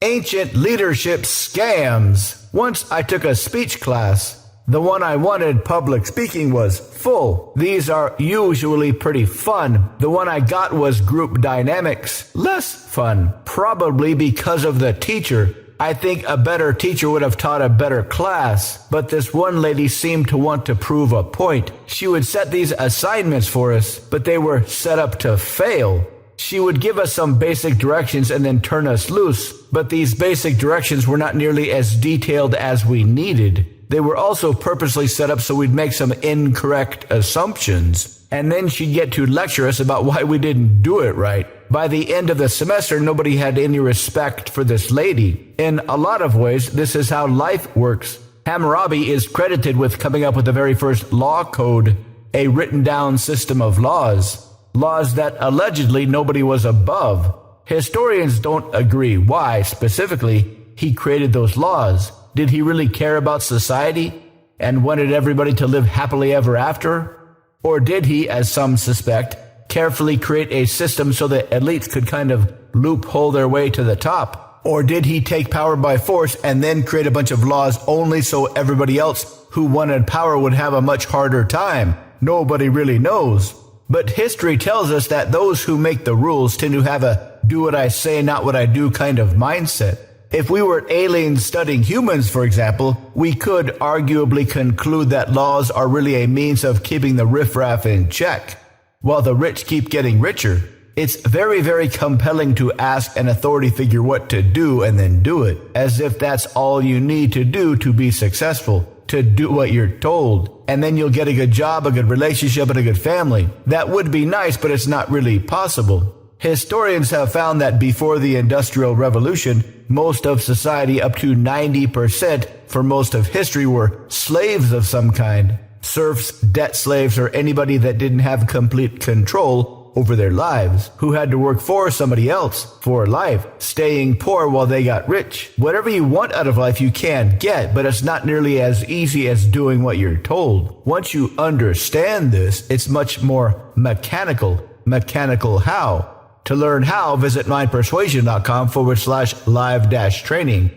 Ancient leadership scams. Once I took a speech class. The one I wanted, public speaking, was full. These are usually pretty fun. The one I got was group dynamics. Less fun. Probably because of the teacher. I think a better teacher would have taught a better class. But this one lady seemed to want to prove a point. She would set these assignments for us, but they were set up to fail. She would give us some basic directions and then turn us loose. But these basic directions were not nearly as detailed as we needed. They were also purposely set up so we'd make some incorrect assumptions. And then she'd get to lecture us about why we didn't do it right. By the end of the semester, nobody had any respect for this lady. In a lot of ways, this is how life works. Hammurabi is credited with coming up with the very first law code, a written down system of laws. Laws that allegedly nobody was above. Historians don't agree why, specifically, he created those laws. Did he really care about society and wanted everybody to live happily ever after? Or did he, as some suspect, carefully create a system so that elites could kind of loophole their way to the top? Or did he take power by force and then create a bunch of laws only so everybody else who wanted power would have a much harder time? Nobody really knows. But history tells us that those who make the rules tend to have a do what I say, not what I do kind of mindset. If we were aliens studying humans, for example, we could arguably conclude that laws are really a means of keeping the riffraff in check, while the rich keep getting richer. It's very, very compelling to ask an authority figure what to do and then do it, as if that's all you need to do to be successful, to do what you're told, and then you'll get a good job, a good relationship, and a good family. That would be nice, but it's not really possible. Historians have found that before the Industrial Revolution, most of society, up to 90% for most of history, were slaves of some kind. Serfs, debt slaves, or anybody that didn't have complete control over their lives, who had to work for somebody else for life, staying poor while they got rich. Whatever you want out of life you can get, but it's not nearly as easy as doing what you're told. Once you understand this, it's much more mechanical. Mechanical how? To learn how, visit mindpersuasion.com/live-training.